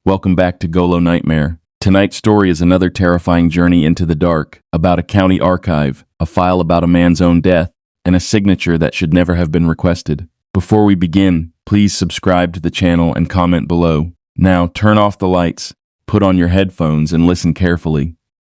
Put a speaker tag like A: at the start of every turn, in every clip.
A: Welcome back to Golo Nightmare. Tonight's story is another terrifying journey into the dark, about a county archive, a file about a man's own death, and a signature that should never have been requested. Before we begin, please subscribe to the channel and comment below. Now, turn off the lights, put on your headphones, and listen carefully.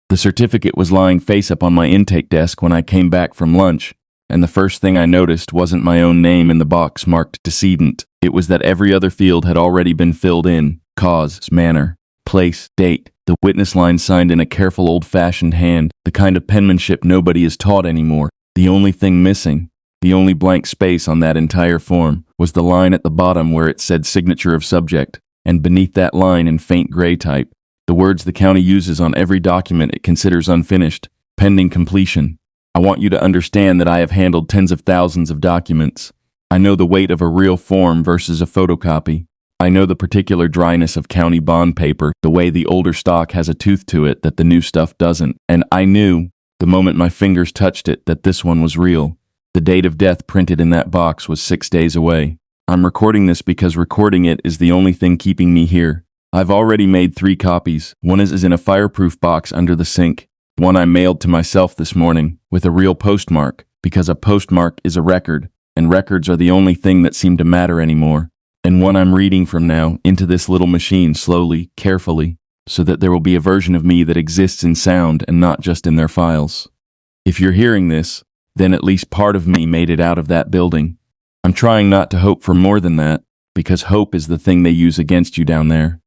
A: The certificate was lying face up on my intake desk when I came back from lunch, and the first thing I noticed wasn't my own name in the box marked decedent. It was that every other field had already been filled in: cause, manner, place, date. The witness line signed in a careful old-fashioned hand, the kind of penmanship nobody is taught anymore. The only thing missing, the only blank space on that entire form, was the line at the bottom where it said signature of subject, and beneath that line in faint gray type, the words the county uses on every document it considers unfinished, pending completion. I want you to understand that I have handled tens of thousands of documents. I know the weight of a real form versus a photocopy. I know the particular dryness of county bond paper, the way the older stock has a tooth to it that the new stuff doesn't. And I knew, the moment my fingers touched it, that this one was real. The date of death printed in that box was 6 days away. I'm recording this because recording it is the only thing keeping me here. I've already made 3 copies. One is in a fireproof box under the sink. One I mailed to myself this morning, with a real postmark, because a postmark is a record, and records are the only thing that seem to matter anymore. And one I'm reading from now, into this little machine, slowly, carefully, so that there will be a version of me that exists in sound and not just in their files. If you're hearing this, then at least part of me made it out of that building. I'm trying not to hope for more than that, because hope is the thing they use against you down there.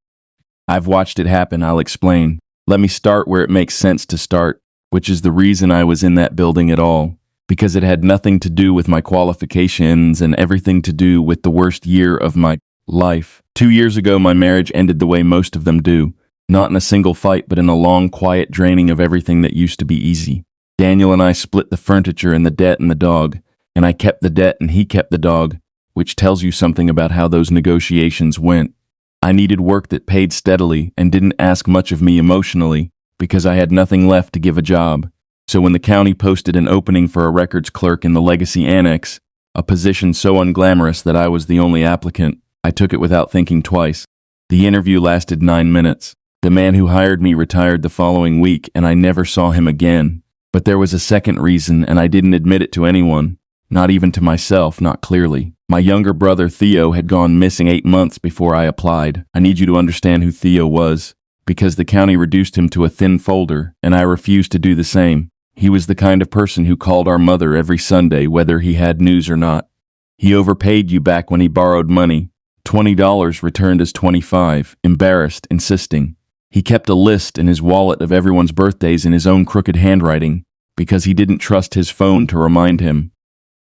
A: I've watched it happen, I'll explain. Let me start where it makes sense to start, which is the reason I was in that building at all. Because it had nothing to do with my qualifications and everything to do with the worst year of my life. 2 years ago, my marriage ended the way most of them do. Not in a single fight, but in a long, quiet draining of everything that used to be easy. Daniel and I split the furniture and the debt and the dog, and I kept the debt and he kept the dog, which tells you something about how those negotiations went. I needed work that paid steadily and didn't ask much of me emotionally, because I had nothing left to give a job. So when the county posted an opening for a records clerk in the Legacy Annex, a position so unglamorous that I was the only applicant, I took it without thinking twice. The interview lasted 9 minutes. The man who hired me retired the following week, and I never saw him again. But there was a second reason, and I didn't admit it to anyone, not even to myself, not clearly. My younger brother Theo had gone missing 8 months before I applied. I need you to understand who Theo was, because the county reduced him to a thin folder, and I refused to do the same. He was the kind of person who called our mother every Sunday, whether he had news or not. He overpaid you back when he borrowed money. $20 returned as $25, embarrassed, insisting. He kept a list in his wallet of everyone's birthdays in his own crooked handwriting, because he didn't trust his phone to remind him.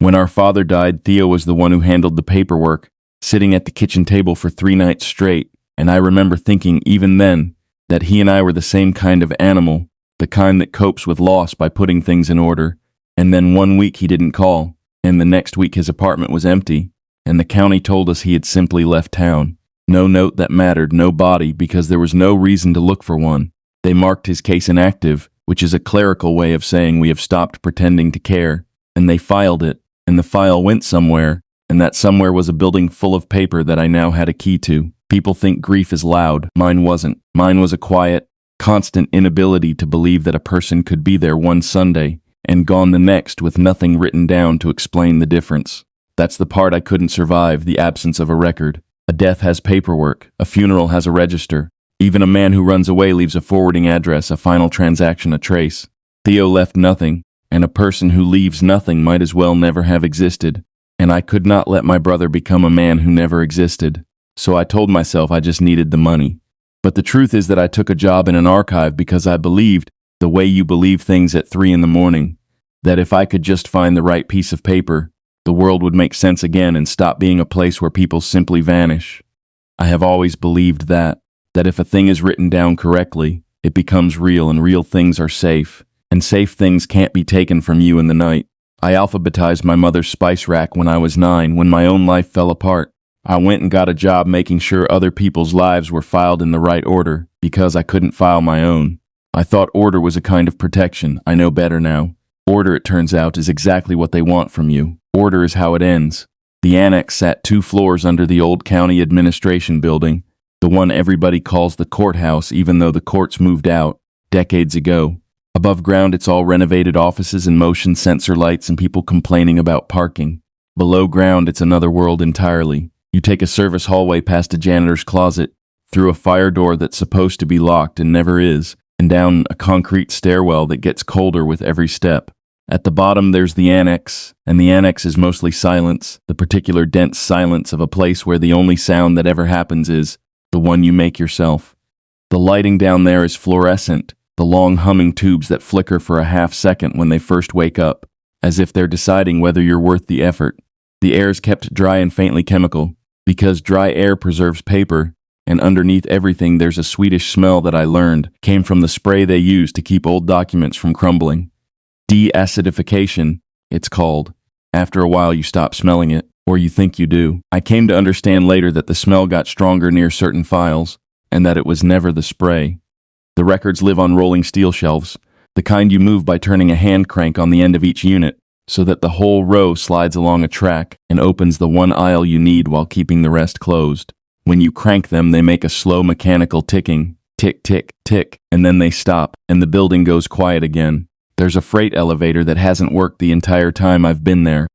A: When our father died, Theo was the one who handled the paperwork, sitting at the kitchen table for 3 nights straight, and I remember thinking even then that he and I were the same kind of animal, the kind that copes with loss by putting things in order. And then 1 week he didn't call, and the next week his apartment was empty, and the county told us he had simply left town. No note that mattered, no body, because there was no reason to look for one. They marked his case inactive, which is a clerical way of saying we have stopped pretending to care, and they filed it, and the file went somewhere, and that somewhere was a building full of paper that I now had a key to. People think grief is loud. Mine wasn't. Mine was a quiet, constant inability to believe that a person could be there one Sunday and gone the next with nothing written down to explain the difference. That's the part I couldn't survive, the absence of a record. A death has paperwork, a funeral has a register. Even a man who runs away leaves a forwarding address, a final transaction, a trace. Theo left nothing, and a person who leaves nothing might as well never have existed. And I could not let my brother become a man who never existed. So I told myself I just needed the money. But the truth is that I took a job in an archive because I believed, the way you believe things at 3 in the morning, that if I could just find the right piece of paper, the world would make sense again and stop being a place where people simply vanish. I have always believed that if a thing is written down correctly, it becomes real and real things are safe, and safe things can't be taken from you in the night. I alphabetized my mother's spice rack when I was 9, when my own life fell apart. I went and got a job making sure other people's lives were filed in the right order, because I couldn't file my own. I thought order was a kind of protection. I know better now. Order, it turns out, is exactly what they want from you. Order is how it ends. The annex sat 2 floors under the old county administration building, the one everybody calls the courthouse even though the courts moved out decades ago. Above ground, it's all renovated offices and motion sensor lights and people complaining about parking. Below ground, it's another world entirely. You take a service hallway past a janitor's closet, through a fire door that's supposed to be locked and never is, and down a concrete stairwell that gets colder with every step. At the bottom, there's the annex, and the annex is mostly silence, the particular dense silence of a place where the only sound that ever happens is the one you make yourself. The lighting down there is fluorescent, the long humming tubes that flicker for a half second when they first wake up, as if they're deciding whether you're worth the effort. The air is kept dry and faintly chemical, because dry air preserves paper, and underneath everything there's a Swedish smell that I learned came from the spray they use to keep old documents from crumbling. De-acidification, it's called. After a while you stop smelling it, or you think you do. I came to understand later that the smell got stronger near certain files, and that it was never the spray. The records live on rolling steel shelves, the kind you move by turning a hand crank on the end of each unit, so that the whole row slides along a track and opens the one aisle you need while keeping the rest closed. When you crank them, they make a slow mechanical ticking, tick, tick, tick, and then they stop, and the building goes quiet again. There's a freight elevator that hasn't worked the entire time I've been there.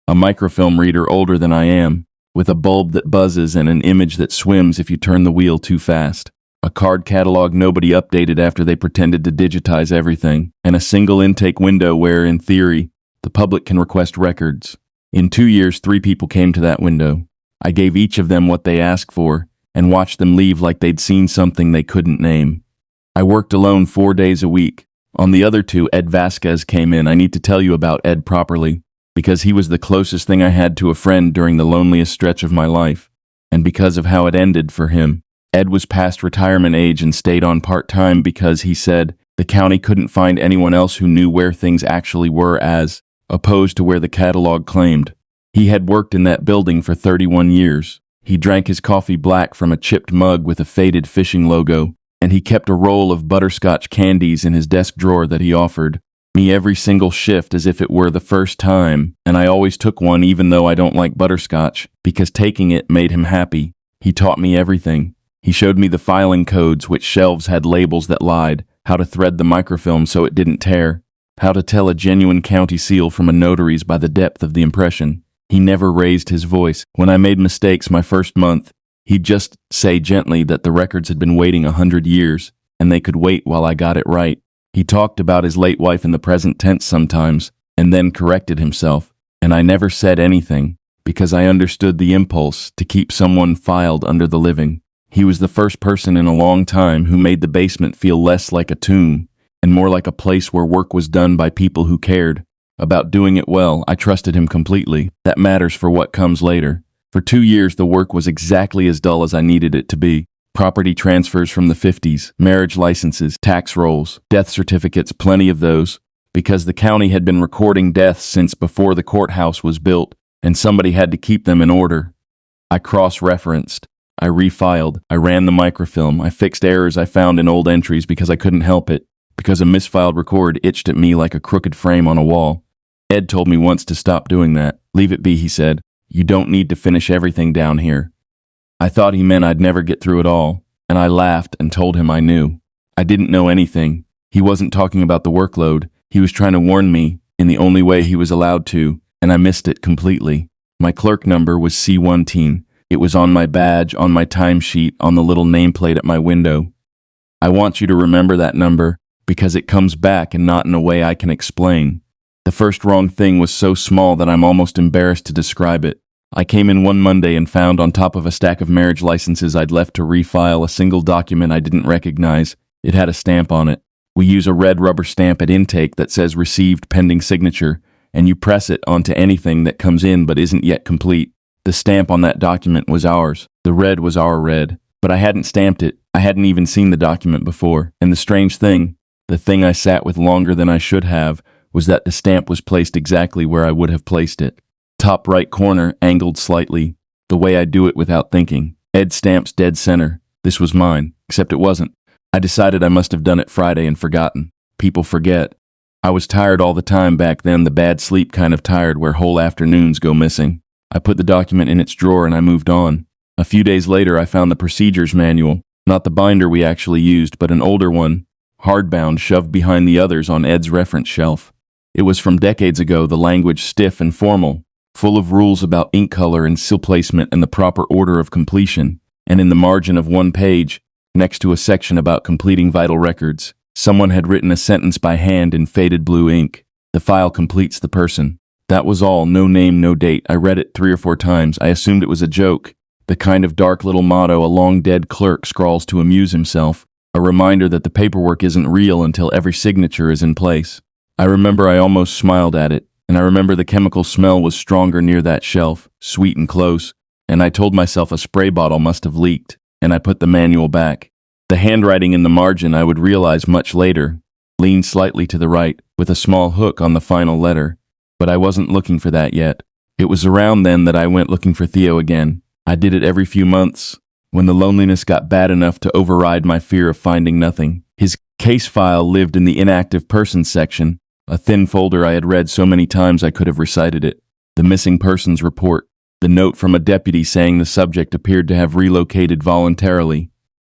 A: A microfilm reader older than I am, with a bulb that buzzes and an image that swims if you turn the wheel too fast. A card catalog nobody updated after they pretended to digitize everything, and a single intake window where, in theory, the public can request records. In 2 years, 3 people came to that window. I gave each of them what they asked for, and watched them leave like they'd seen something they couldn't name. I worked alone 4 days a week. On the other 2, Ed Vasquez came in. I need to tell you about Ed properly, because he was the closest thing I had to a friend during the loneliest stretch of my life, and because of how it ended for him. Ed was past retirement age and stayed on part-time because, he said, the county couldn't find anyone else who knew where things actually were as opposed to where the catalog claimed. He had worked in that building for 31 years. He drank his coffee black from a chipped mug with a faded fishing logo, and he kept a roll of butterscotch candies in his desk drawer that he offered me every single shift as if it were the first time, and I always took one even though I don't like butterscotch, because taking it made him happy. He taught me everything. He showed me the filing codes, which shelves had labels that lied, how to thread the microfilm so it didn't tear, how to tell a genuine county seal from a notary's by the depth of the impression. He never raised his voice. When I made mistakes my first month, he'd just say gently that the records had been waiting 100 years, and they could wait while I got it right. He talked about his late wife in the present tense sometimes, and then corrected himself, and I never said anything, because I understood the impulse to keep someone filed under the living. He was the first person in a long time who made the basement feel less like a tomb, and more like a place where work was done by people who cared about doing it well. I trusted him completely. That matters for what comes later. For 2 years, the work was exactly as dull as I needed it to be. Property transfers from the 50s, marriage licenses, tax rolls, death certificates, plenty of those, because the county had been recording deaths since before the courthouse was built, and somebody had to keep them in order. I cross-referenced. I refiled. I ran the microfilm. I fixed errors I found in old entries because I couldn't help it, because a misfiled record itched at me like a crooked frame on a wall. Ed told me once to stop doing that. Leave it be, he said. You don't need to finish everything down here. I thought he meant I'd never get through it all, and I laughed and told him I knew. I didn't know anything. He wasn't talking about the workload. He was trying to warn me in the only way he was allowed to, and I missed it completely. My clerk number was C1. It was on my badge, on my timesheet, on the little nameplate at my window. I want you to remember that number, because it comes back and not in a way I can explain. The first wrong thing was so small that I'm almost embarrassed to describe it. I came in one Monday and found on top of a stack of marriage licenses I'd left to refile a single document I didn't recognize. It had a stamp on it. We use a red rubber stamp at intake that says received pending signature, and you press it onto anything that comes in but isn't yet complete. The stamp on that document was ours. The red was our red. But I hadn't stamped it. I hadn't even seen the document before. And the strange thing, the thing I sat with longer than I should have, was that the stamp was placed exactly where I would have placed it. Top right corner, angled slightly, the way I do it without thinking. Ed stamps dead center. This was mine, except it wasn't. I decided I must have done it Friday and forgotten. People forget. I was tired all the time back then, the bad sleep kind of tired where whole afternoons go missing. I put the document in its drawer and I moved on. A few days later, I found the procedures manual, not the binder we actually used, but an older one, hardbound, shoved behind the others on Ed's reference shelf. It was from decades ago, the language stiff and formal, full of rules about ink color and seal placement and the proper order of completion, and in the margin of one page, next to a section about completing vital records, someone had written a sentence by hand in faded blue ink. The file completes the person. That was all, no name, no date. I read it 3 or 4 times. I assumed it was a joke, the kind of dark little motto a long-dead clerk scrawls to amuse himself, a reminder that the paperwork isn't real until every signature is in place. I remember I almost smiled at it, and I remember the chemical smell was stronger near that shelf, sweet and close, and I told myself a spray bottle must have leaked, and I put the manual back. The handwriting in the margin, I would realize much later, leaned slightly to the right, with a small hook on the final letter, but I wasn't looking for that yet. It was around then that I went looking for Theo again. I did it every few months, when the loneliness got bad enough to override my fear of finding nothing. His case file lived in the inactive persons section, a thin folder I had read so many times I could have recited it. The missing persons report, the note from a deputy saying the subject appeared to have relocated voluntarily,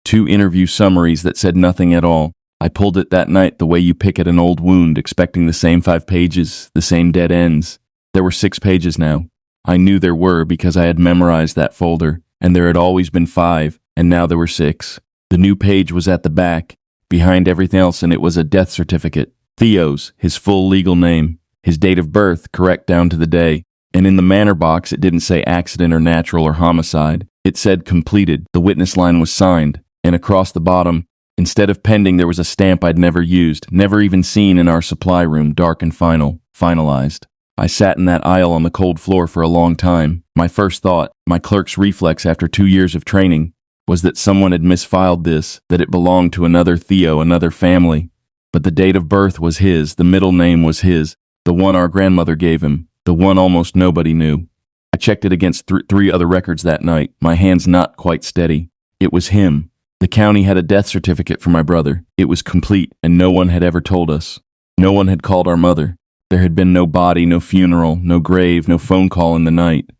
A: 2 interview summaries that said nothing at all. I pulled it that night the way you pick at an old wound, expecting the same 5 pages, the same dead ends. There were 6 pages now. I knew there were because I had memorized that folder, and there had always been 5, and now there were 6. The new page was at the back, behind everything else, and it was a death certificate. Theo's, his full legal name, his date of birth, correct down to the day, and in the manner box it didn't say accident or natural or homicide. It said completed. The witness line was signed, and across the bottom, instead of pending, there was a stamp I'd never used, never even seen in our supply room, dark and final, finalized. I sat in that aisle on the cold floor for a long time. My first thought, my clerk's reflex after 2 years of training, was that someone had misfiled this, that it belonged to another Theo, another family. But the date of birth was his, the middle name was his, the one our grandmother gave him, the one almost nobody knew. I checked it against 3 other records that night, my hands not quite steady. It was him. The county had a death certificate for my brother. It was complete, and no one had ever told us. No one had called our mother. There had been no body, no funeral, no grave, no phone call in the night.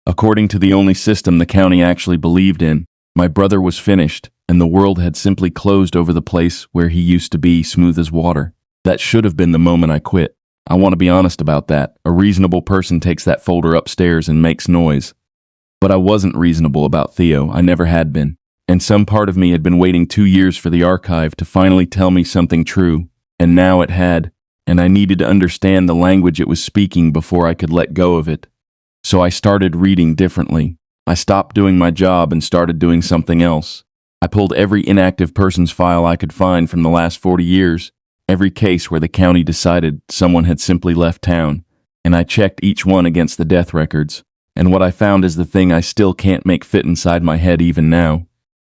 A: According to the only system the county actually believed in, my brother was finished, and the world had simply closed over the place where he used to be, smooth as water. That should have been the moment I quit. I want to be honest about that. A reasonable person takes that folder upstairs and makes noise. But I wasn't reasonable about Theo. I never had been. And some part of me had been waiting 2 years for the archive to finally tell me something true, and now it had, and I needed to understand the language it was speaking before I could let go of it. So I started reading differently. I stopped doing my job and started doing something else. I pulled every inactive persons file I could find from the last 40 years, every case where the county decided someone had simply left town, and I checked each one against the death records. And what I found is the thing I still can't make fit inside my head even now.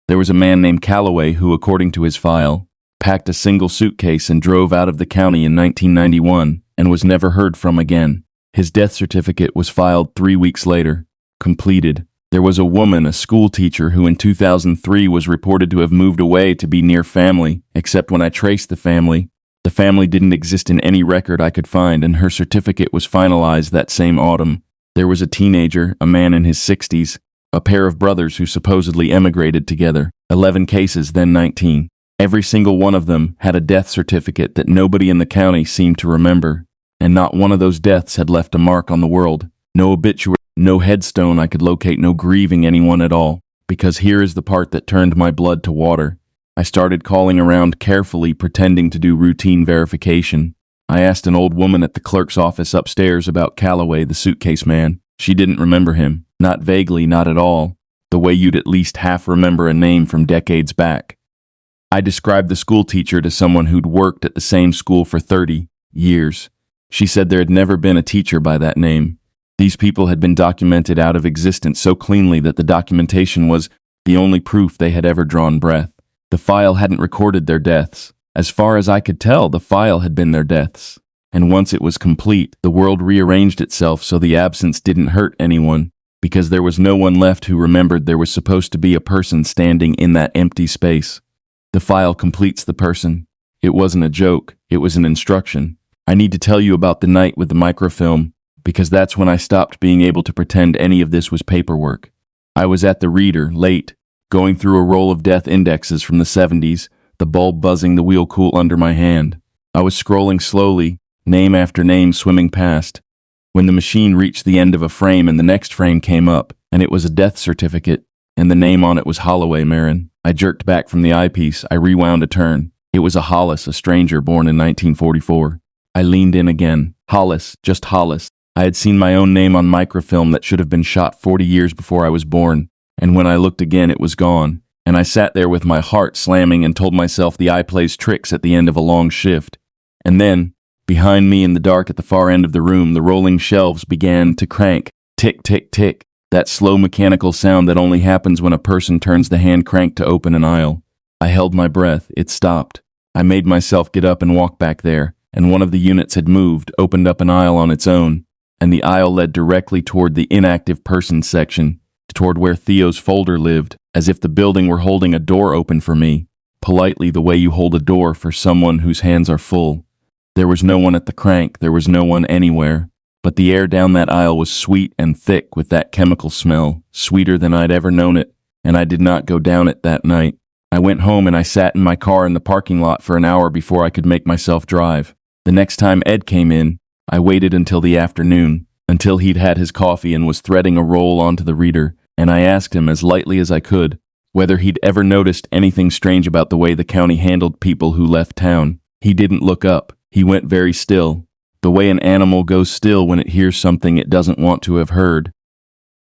A: There was a man named Calloway who, according to his file, packed a single suitcase and drove out of the county in 1991 and was never heard from again. His death certificate was filed 3 weeks later, completed. There was a woman, a school teacher, who in 2003 was reported to have moved away to be near family, except when I traced the family didn't exist in any record I could find, and her certificate was finalized that same autumn. There was a teenager, a man in his 60s, a pair of brothers who supposedly emigrated together. 11 cases, then 19. Every single one of them had a death certificate that nobody in the county seemed to remember, and not one of those deaths had left a mark on the world. No obituary, no headstone I could locate, no grieving anyone at all. Because here is the part that turned my blood to water. I started calling around carefully, pretending to do routine verification. I asked an old woman at the clerk's office upstairs about Calloway, the suitcase man. She didn't remember him. Not vaguely, not at all. The way you'd at least half remember a name from decades back. I described the school teacher to someone who'd worked at the same school for 30 years. She said there had never been a teacher by that name. These people had been documented out of existence so cleanly that the documentation was the only proof they had ever drawn breath. The file hadn't recorded their deaths. As far as I could tell, the file had been their deaths. And once it was complete, the world rearranged itself so the absence didn't hurt anyone, because there was no one left who remembered there was supposed to be a person standing in that empty space. The file completes the person. It wasn't a joke. It was an instruction. I need to tell you about the night with the microfilm, because that's when I stopped being able to pretend any of this was paperwork. I was at the reader, late, going through a roll of death indexes from the 70s, the bulb buzzing, the wheel cool under my hand. I was scrolling slowly, name after name swimming past, when the machine reached the end of a frame and the next frame came up, and it was a death certificate, and the name on it was Holloway Marin. I jerked back from the eyepiece. I rewound a turn. It was a Hollis, a stranger born in 1944. I leaned in again. Hollis, just Hollis. I had seen my own name on microfilm that should have been shot 40 years before I was born, and when I looked again it was gone, and I sat there with my heart slamming and told myself the eye plays tricks at the end of a long shift. And then, behind me in the dark at the far end of the room, the rolling shelves began to crank. Tick, tick, tick. That slow mechanical sound that only happens when a person turns the hand crank to open an aisle. I held my breath. It stopped. I made myself get up and walk back there, and one of the units had moved, opened up an aisle on its own, and the aisle led directly toward the inactive persons section, toward where Theo's folder lived, as if the building were holding a door open for me, politely the way you hold a door for someone whose hands are full. There was no one at the crank, there was no one anywhere, but the air down that aisle was sweet and thick with that chemical smell, sweeter than I'd ever known it, and I did not go down it that night. I went home and I sat in my car in the parking lot for an hour before I could make myself drive. The next time Ed came in, I waited until the afternoon, until he'd had his coffee and was threading a roll onto the reader, and I asked him as lightly as I could whether he'd ever noticed anything strange about the way the county handled people who left town. He didn't look up. He went very still, the way an animal goes still when it hears something it doesn't want to have heard.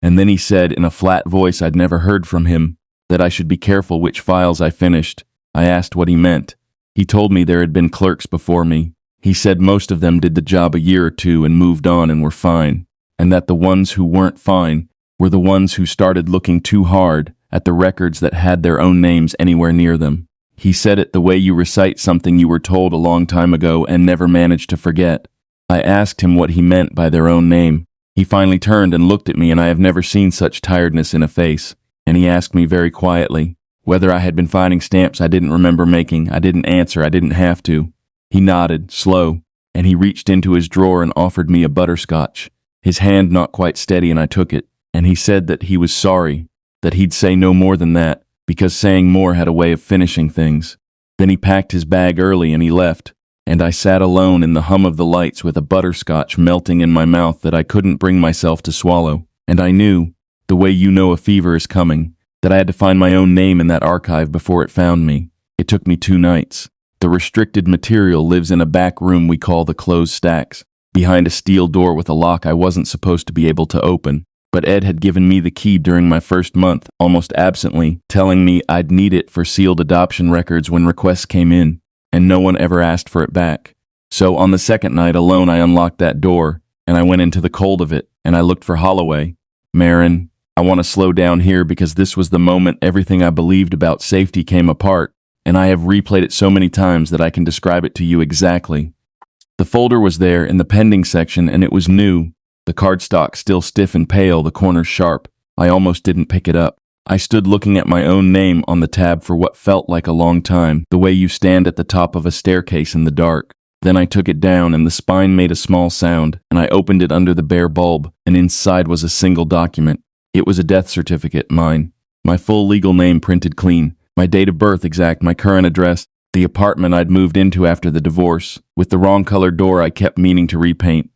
A: And then he said in a flat voice I'd never heard from him that I should be careful which files I finished. I asked what he meant. He told me there had been clerks before me. He said most of them did the job a year or two and moved on and were fine, and that the ones who weren't fine were the ones who started looking too hard at the records that had their own names anywhere near them. He said it the way you recite something you were told a long time ago and never managed to forget. I asked him what he meant by their own name. He finally turned and looked at me, and I have never seen such tiredness in a face, and he asked me very quietly whether I had been finding stamps I didn't remember making. I didn't answer. I didn't have to. He nodded, slow, and he reached into his drawer and offered me a butterscotch. His hand not quite steady, and I took it, and he said that he was sorry, that he'd say no more than that, because saying more had a way of finishing things. Then he packed his bag early and he left, and I sat alone in the hum of the lights with a butterscotch melting in my mouth that I couldn't bring myself to swallow. And I knew, the way you know a fever is coming, that I had to find my own name in that archive before it found me. It took me 2 nights. The restricted material lives in a back room we call the closed stacks, behind a steel door with a lock I wasn't supposed to be able to open. But Ed had given me the key during my first month, almost absently, telling me I'd need it for sealed adoption records when requests came in, and no one ever asked for it back. So on the second night alone I unlocked that door, and I went into the cold of it, and I looked for Holloway. Marin, I want to slow down here because this was the moment everything I believed about safety came apart, and I have replayed it so many times that I can describe it to you exactly. The folder was there in the pending section, and it was new. The cardstock still stiff and pale, the corners sharp. I almost didn't pick it up. I stood looking at my own name on the tab for what felt like a long time, the way you stand at the top of a staircase in the dark. Then I took it down, and the spine made a small sound, and I opened it under the bare bulb, and inside was a single document. It was a death certificate, mine. My full legal name printed clean, my date of birth exact, my current address, the apartment I'd moved into after the divorce, with the wrong colored door I kept meaning to repaint.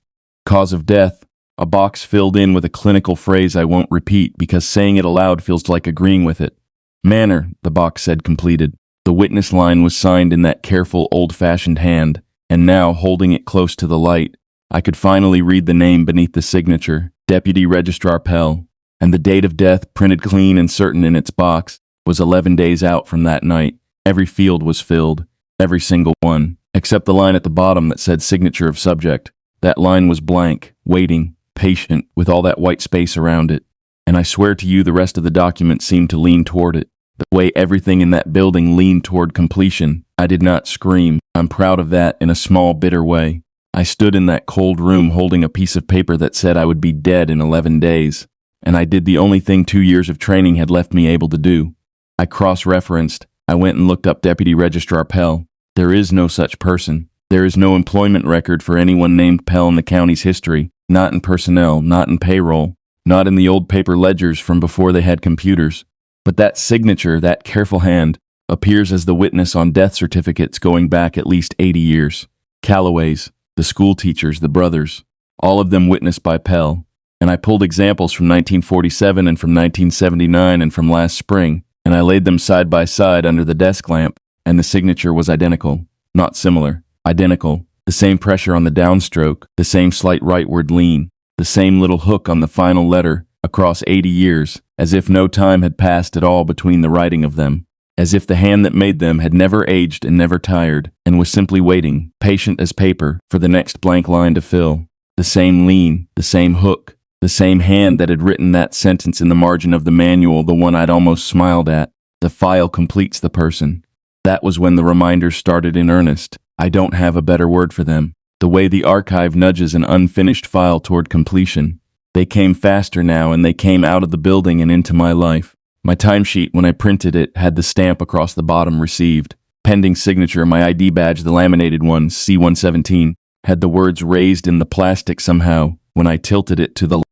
A: Cause of death, a box filled in with a clinical phrase I won't repeat because saying it aloud feels like agreeing with it. Manner, the box said completed. The witness line was signed in that careful, old-fashioned hand, and now, holding it close to the light, I could finally read the name beneath the signature, Deputy Registrar Pell, and the date of death, printed clean and certain in its box, was 11 days out from that night. Every field was filled, every single one, except the line at the bottom that said signature of subject. That line was blank, waiting, patient, with all that white space around it. And I swear to you the rest of the document seemed to lean toward it. The way everything in that building leaned toward completion. I did not scream. I'm proud of that in a small, bitter way. I stood in that cold room holding a piece of paper that said I would be dead in 11 days. And I did the only thing 2 years of training had left me able to do. I cross-referenced. I went and looked up Deputy Registrar Pell. There is no such person. There is no employment record for anyone named Pell in the county's history. Not in personnel, not in payroll, not in the old paper ledgers from before they had computers. But that signature, that careful hand, appears as the witness on death certificates going back at least 80 years. Calloway's, the school teachers, the brothers, all of them witnessed by Pell. And I pulled examples from 1947 and from 1979 and from last spring, and I laid them side by side under the desk lamp, and the signature was identical. Not similar, identical. The same pressure on the downstroke, the same slight rightward lean, the same little hook on the final letter, across 80 years, as if no time had passed at all between the writing of them, as if the hand that made them had never aged and never tired, and was simply waiting, patient as paper, for the next blank line to fill. The same lean, the same hook, the same hand that had written that sentence in the margin of the manual, the one I'd almost smiled at. The file completes the person. That was when the reminders started in earnest. I don't have a better word for them. The way the archive nudges an unfinished file toward completion. They came faster now, and they came out of the building and into my life. My timesheet, when I printed it, had the stamp across the bottom, received. Pending signature, my ID badge, the laminated one, C117, had the words raised in the plastic somehow when I tilted it to the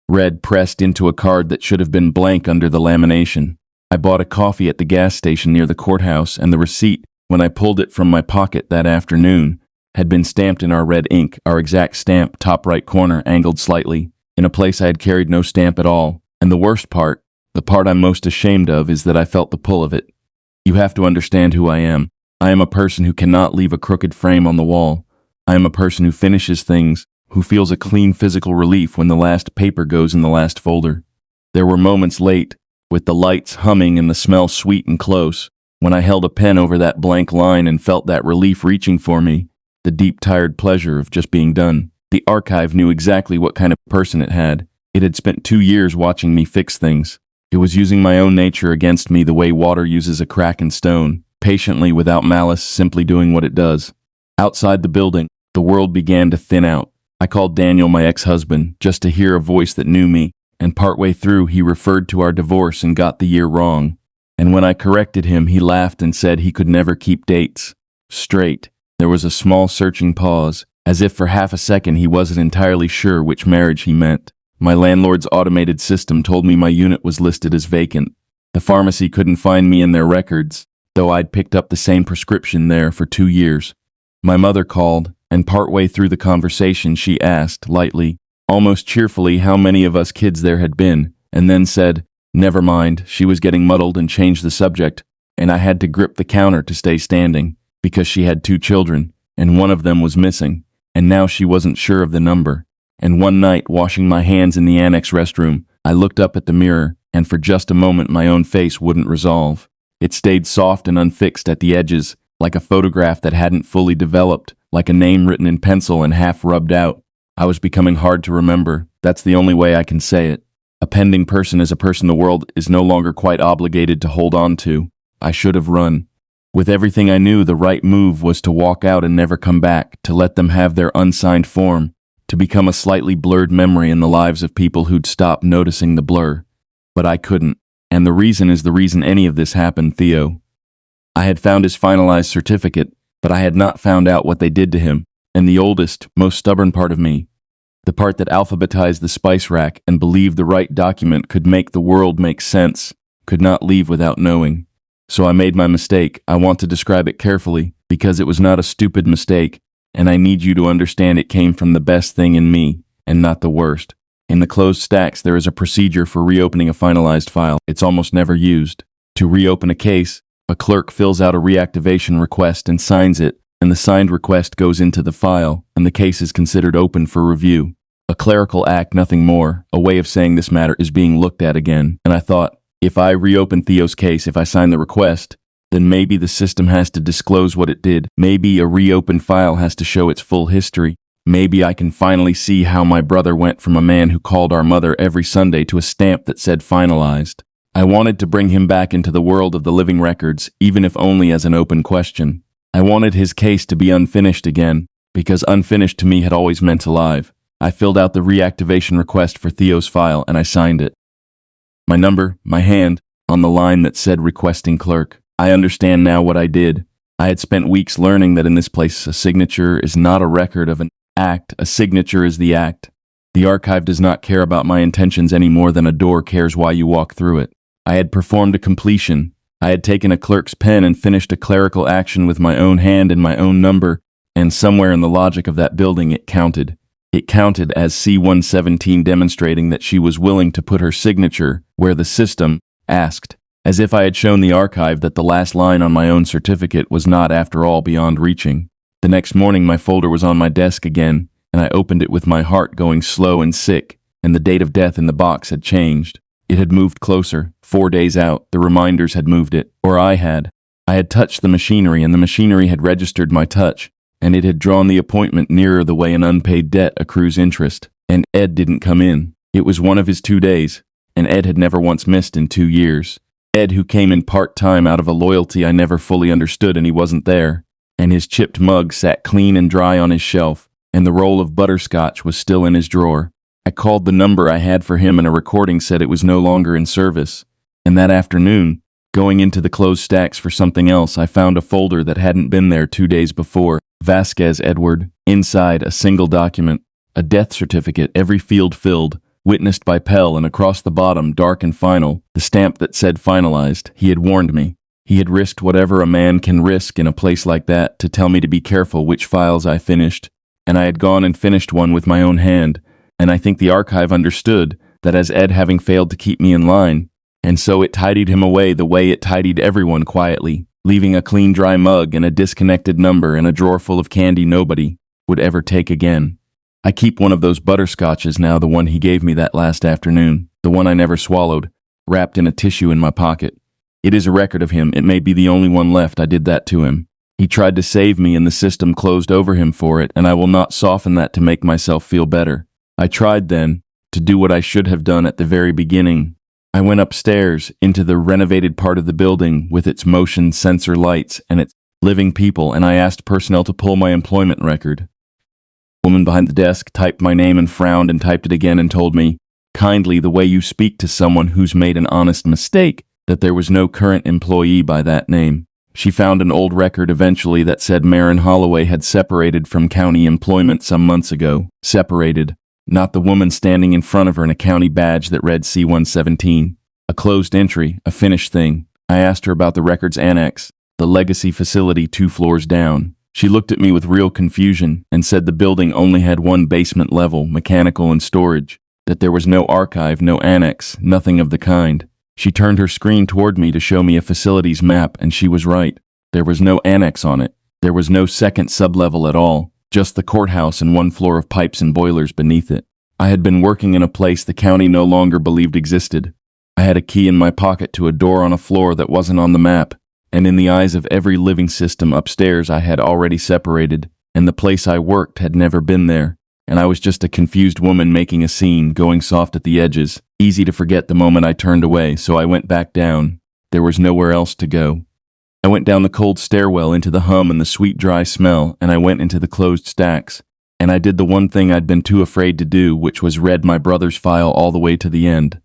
A: red pressed into a card that should have been blank under the lamination. I bought a coffee at the gas station near the courthouse, and the receipt, when I pulled it from my pocket that afternoon, had been stamped in our red ink, our exact stamp, top right corner, angled slightly, in a place I had carried no stamp at all. And the worst part, the part I'm most ashamed of, is that I felt the pull of it. You have to understand who I am. I am a person who cannot leave a crooked frame on the wall. I am a person who finishes things, who feels a clean physical relief when the last paper goes in the last folder. There were moments late, with the lights humming and the smell sweet and close, when I held a pen over that blank line and felt that relief reaching for me, the deep, tired pleasure of just being done. The archive knew exactly what kind of person it had. It had spent 2 years watching me fix things. It was using my own nature against me the way water uses a crack in stone, patiently, without malice, simply doing what it does. Outside the building, the world began to thin out. I called Daniel, my ex-husband, just to hear a voice that knew me, and partway through he referred to our divorce and got the year wrong. And when I corrected him, he laughed and said he could never keep dates straight. There was a small searching pause, as if for half a second he wasn't entirely sure which marriage he meant. My landlord's automated system told me my unit was listed as vacant. The pharmacy couldn't find me in their records, though I'd picked up the same prescription there for 2 years. My mother called, and partway through the conversation she asked, lightly, almost cheerfully, how many of us kids there had been, and then said, never mind. She was getting muddled and changed the subject, and I had to grip the counter to stay standing, because she had 2 children, and one of them was missing, and now she wasn't sure of the number. And one night, washing my hands in the annex restroom, I looked up at the mirror, and for just a moment my own face wouldn't resolve. It stayed soft and unfixed at the edges, like a photograph that hadn't fully developed, like a name written in pencil and half rubbed out. I was becoming hard to remember. That's the only way I can say it. A pending person is a person the world is no longer quite obligated to hold on to. I should have run. With everything I knew, the right move was to walk out and never come back, to let them have their unsigned form, to become a slightly blurred memory in the lives of people who'd stopped noticing the blur. But I couldn't. And the reason is the reason any of this happened, Theo. I had found his finalized certificate, but I had not found out what they did to him. And the oldest, most stubborn part of me, the part that alphabetized the spice rack and believed the right document could make the world make sense, could not leave without knowing. So I made my mistake. I want to describe it carefully, because it was not a stupid mistake, and I need you to understand it came from the best thing in me, and not the worst. In the closed stacks, there is a procedure for reopening a finalized file. It's almost never used. To reopen a case, a clerk fills out a reactivation request and signs it, and the signed request goes into the file, and the case is considered open for review. A clerical act, nothing more, a way of saying this matter is being looked at again. And I thought, if I reopen Theo's case, if I sign the request, then maybe the system has to disclose what it did. Maybe a reopened file has to show its full history. Maybe I can finally see how my brother went from a man who called our mother every Sunday to a stamp that said finalized. I wanted to bring him back into the world of the living records, even if only as an open question. I wanted his case to be unfinished again, because unfinished to me had always meant alive. I filled out the reactivation request for Theo's file, and I signed it. My number, my hand, on the line that said requesting clerk. I understand now what I did. I had spent weeks learning that in this place a signature is not a record of an act, a signature is the act. The archive does not care about my intentions any more than a door cares why you walk through it. I had performed a completion. I had taken a clerk's pen and finished a clerical action with my own hand and my own number, and somewhere in the logic of that building it counted. It counted as C-117, demonstrating that she was willing to put her signature where the system asked, as if I had shown the archive that the last line on my own certificate was not, after all, beyond reaching. The next morning my folder was on my desk again, and I opened it with my heart going slow and sick, and the date of death in the box had changed. It had moved closer, 4 days out. The reminders had moved it, or I had. I had touched the machinery, and the machinery had registered my touch, and it had drawn the appointment nearer the way an unpaid debt accrues interest. And Ed didn't come in. It was one of his 2 days, and Ed had never once missed in 2 years. Ed, who came in part-time out of a loyalty I never fully understood, and he wasn't there. And his chipped mug sat clean and dry on his shelf, and the roll of butterscotch was still in his drawer. I called the number I had for him, and a recording said it was no longer in service. And that afternoon, going into the closed stacks for something else, I found a folder that hadn't been there 2 days before. Vasquez Edward. Inside, a single document. A death certificate, every field filled, witnessed by Pell, and across the bottom, dark and final, the stamp that said finalized. He had warned me. He had risked whatever a man can risk in a place like that to tell me to be careful which files I finished. And I had gone and finished one with my own hand. And I think the archive understood that as Ed having failed to keep me in line, and so it tidied him away the way it tidied everyone quietly, leaving a clean dry mug and a disconnected number and a drawer full of candy nobody would ever take again. I keep one of those butterscotches now, the one he gave me that last afternoon, the one I never swallowed, wrapped in a tissue in my pocket. It is a record of him. It may be the only one left. I did that to him. He tried to save me and the system closed over him for it, and I will not soften that to make myself feel better. I tried then to do what I should have done at the very beginning. I went upstairs into the renovated part of the building with its motion sensor lights and its living people, and I asked personnel to pull my employment record. The woman behind the desk typed my name and frowned and typed it again and told me, kindly, the way you speak to someone who's made an honest mistake, that there was no current employee by that name. She found an old record eventually that said Marin Holloway had separated from county employment some months ago. Separated. Not the woman standing in front of her in a county badge that read C-117. A closed entry, a finished thing. I asked her about the records annex, the legacy facility 2 floors down. She looked at me with real confusion and said the building only had 1 basement level, mechanical and storage, that there was no archive, no annex, nothing of the kind. She turned her screen toward me to show me a facilities map, and she was right. There was no annex on it. There was no second sublevel at all. Just the courthouse and 1 floor of pipes and boilers beneath it. I had been working in a place the county no longer believed existed. I had a key in my pocket to a door on a floor that wasn't on the map, and in the eyes of every living system upstairs I had already separated, and the place I worked had never been there, and I was just a confused woman making a scene, going soft at the edges, easy to forget the moment I turned away, so I went back down. There was nowhere else to go. I went down the cold stairwell into the hum and the sweet dry smell, and I went into the closed stacks. And I did the one thing I'd been too afraid to do, which was read my brother's file all the way to the end.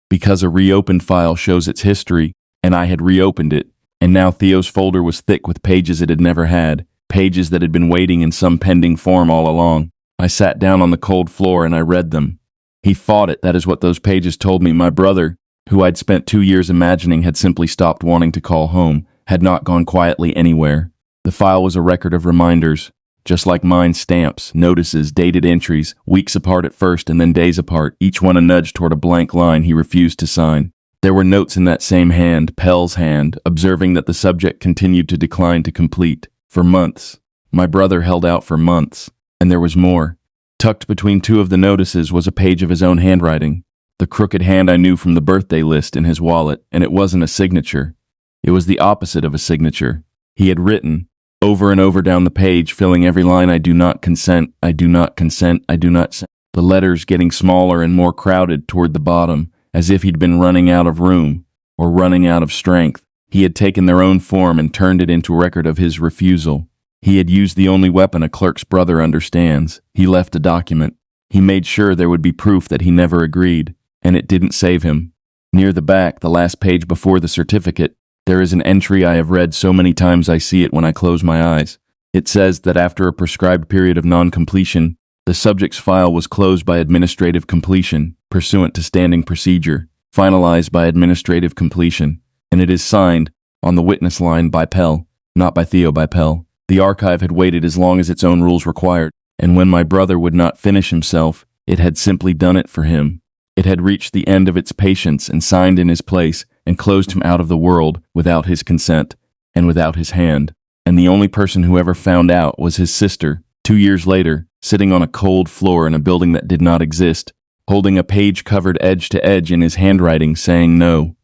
A: Because a reopened file shows its history, and I had reopened it, and now Theo's folder was thick with pages it had never had, pages that had been waiting in some pending form all along. I sat down on the cold floor and I read them. He fought it, that is what those pages told me. My brother, who I'd spent 2 years imagining had simply stopped wanting to call home, had not gone quietly anywhere. The file was a record of reminders, just like mine, stamps, notices, dated entries, weeks apart at first and then days apart, each one a nudge toward a blank line he refused to sign. There were notes in that same hand, Pell's hand, observing that the subject continued to decline to complete. For months. My brother held out for months. And there was more. Tucked between 2 of the notices was a page of his own handwriting. The crooked hand I knew from the birthday list in his wallet, and it wasn't a signature. It was the opposite of a signature. He had written, over and over down the page, filling every line, I do not consent, I do not consent, I do not consent. The letters getting smaller and more crowded toward the bottom, as if he'd been running out of room, or running out of strength. He had taken their own form and turned it into a record of his refusal. He had used the only weapon a clerk's brother understands. He left a document. He made sure there would be proof that he never agreed, and it didn't save him. Near the back, the last page before the certificate, there is an entry I have read so many times I see it when I close my eyes. It says that after a prescribed period of non-completion, The subject's file was closed by administrative completion, pursuant to standing procedure, finalized by administrative completion, and it is signed, on the witness line, by Pell, not by Theo, by Pell. The archive had waited as long as its own rules required, and when my brother would not finish himself, it had simply done it for him. It had reached the end of its patience and signed in his place and closed him out of the world without his consent and without his hand. And the only person who ever found out was his sister, 2 years later, sitting on a cold floor in a building that did not exist, holding a page covered edge to edge in his handwriting, saying no.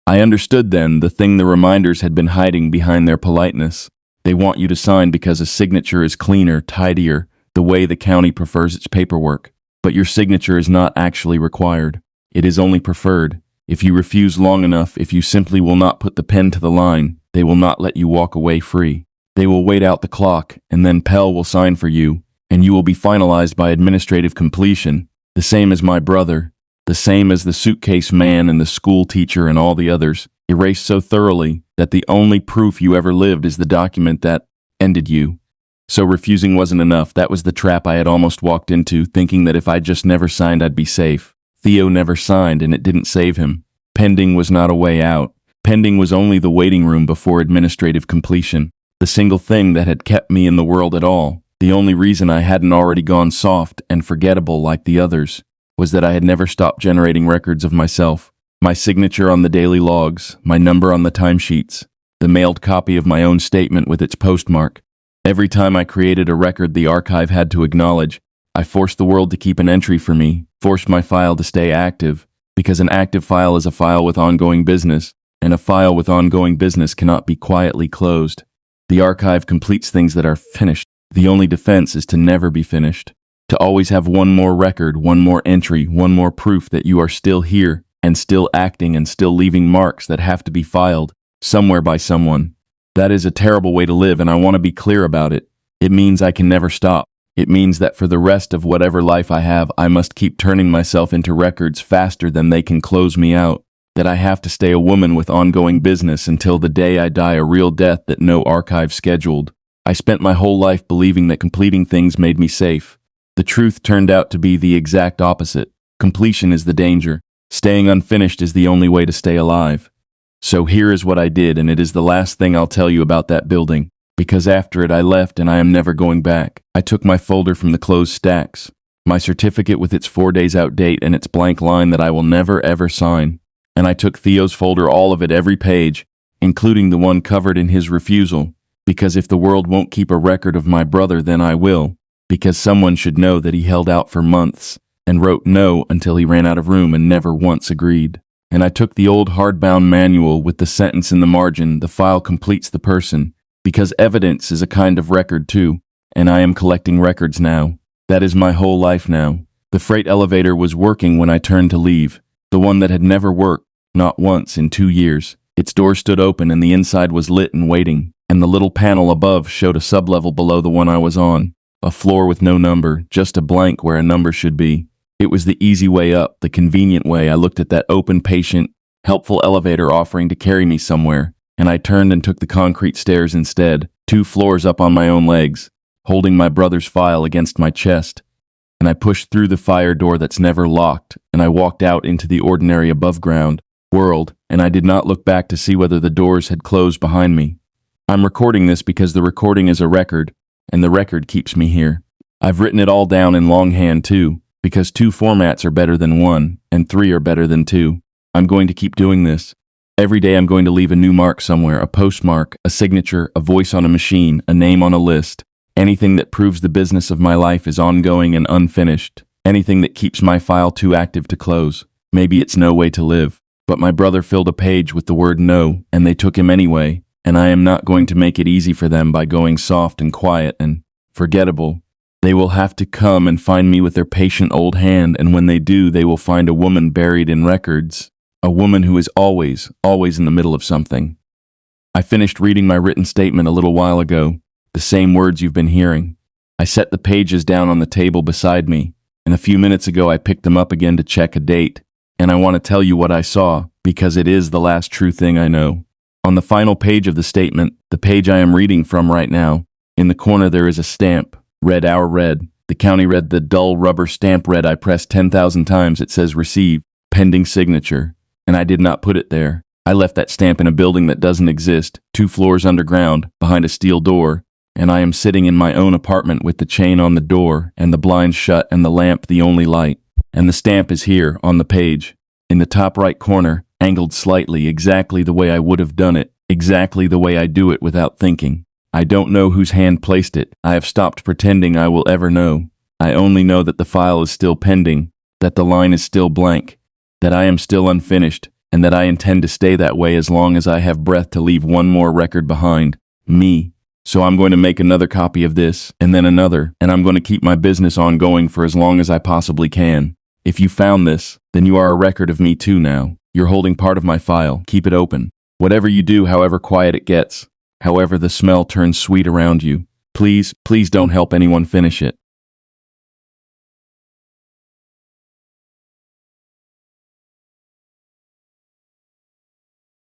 A: I understood then the thing the reminders had been hiding behind their politeness. They want you to sign because a signature is cleaner, tidier, the way the county prefers its paperwork. But your signature is not actually required. It is only preferred. If you refuse long enough, if you simply will not put the pen to the line, they will not let you walk away free. They will wait out the clock, and then Pell will sign for you, and you will be finalized by administrative completion, the same as my brother, the same as the suitcase man and the school teacher and all the others, erased so thoroughly that the only proof you ever lived is the document that ended you. So refusing wasn't enough. That was the trap I had almost walked into, thinking that if I just never signed, I'd be safe. Theo never signed, and it didn't save him. Pending was not a way out. Pending was only the waiting room before administrative completion. The single thing that had kept me in the world at all, the only reason I hadn't already gone soft and forgettable like the others, was that I had never stopped generating records of myself. My signature on the daily logs, my number on the timesheets, the mailed copy of my own statement with its postmark. Every time I created a record the archive had to acknowledge, I forced the world to keep an entry for me, forced my file to stay active, because an active file is a file with ongoing business, and a file with ongoing business cannot be quietly closed. The archive completes things that are finished. The only defense is to never be finished. To always have one more record, one more entry, one more proof that you are still here, and still acting and still leaving marks that have to be filed, somewhere by someone. That is a terrible way to live, and I want to be clear about it. It means I can never stop. It means that for the rest of whatever life I have, I must keep turning myself into records faster than they can close me out. That I have to stay a woman with ongoing business until the day I die a real death that no archive scheduled. I spent my whole life believing that completing things made me safe. The truth turned out to be the exact opposite. Completion is the danger. Staying unfinished is the only way to stay alive. So here is what I did, and it is the last thing I'll tell you about that building, because after it I left and I am never going back. I took my folder from the closed stacks, my certificate with its 4 days out date and its blank line that I will never ever sign. And I took Theo's folder, all of it, every page, including the one covered in his refusal, because if the world won't keep a record of my brother, then I will, because someone should know that he held out for months and wrote no until he ran out of room and never once agreed. And I took the old hardbound manual with the sentence in the margin, "The file completes the person," because evidence is a kind of record too, and I am collecting records now. That is my whole life now. The freight elevator was working when I turned to leave. The one that had never worked, not once in 2 years. Its door stood open and the inside was lit and waiting, and the little panel above showed a sublevel below the one I was on. A floor with no number, just a blank where a number should be. It was the easy way up, the convenient way. I looked at that open, patient, helpful elevator offering to carry me somewhere, and I turned and took the concrete stairs instead, 2 floors up on my own legs, holding my brother's file against my chest. And I pushed through the fire door that's never locked, and I walked out into the ordinary above-ground world, and I did not look back to see whether the doors had closed behind me. I'm recording this because the recording is a record, and the record keeps me here. I've written it all down in longhand too, because 2 formats are better than 1, and 3 are better than 2. I'm going to keep doing this. Every day I'm going to leave a new mark somewhere, a postmark, a signature, a voice on a machine, a name on a list. Anything that proves the business of my life is ongoing and unfinished. Anything that keeps my file too active to close. Maybe it's no way to live. But my brother filled a page with the word no, and they took him anyway, and I am not going to make it easy for them by going soft and quiet and forgettable. They will have to come and find me with their patient old hand, and when they do, they will find a woman buried in records. A woman who is always in the middle of something. I finished reading my written statement a little while ago. The same words you've been hearing. I set the pages down on the table beside me, and a few minutes ago I picked them up again to check a date, and I want to tell you what I saw, because it is the last true thing I know. On the final page of the statement, the page I am reading from right now, in the corner there is a stamp, red our red, The county read the dull rubber stamp read I pressed 10,000 times. It says receive, pending signature. And I did not put it there. I left that stamp in a building that doesn't exist, 2 floors underground, behind a steel door. And I am sitting in my own apartment with the chain on the door, and the blinds shut, and the lamp the only light. And the stamp is here, on the page. In the top right corner, angled slightly, exactly the way I would have done it, exactly the way I do it without thinking. I don't know whose hand placed it. I have stopped pretending I will ever know. I only know that the file is still pending, that the line is still blank, that I am still unfinished, and that I intend to stay that way as long as I have breath to leave one more record behind. Me. So I'm going to make another copy of this, and then another, and I'm going to keep my business ongoing for as long as I possibly can. If you found this, then you are a record of me too now. You're holding part of my file. Keep it open. Whatever you do, however quiet it gets, however the smell turns sweet around you, please don't help anyone finish it.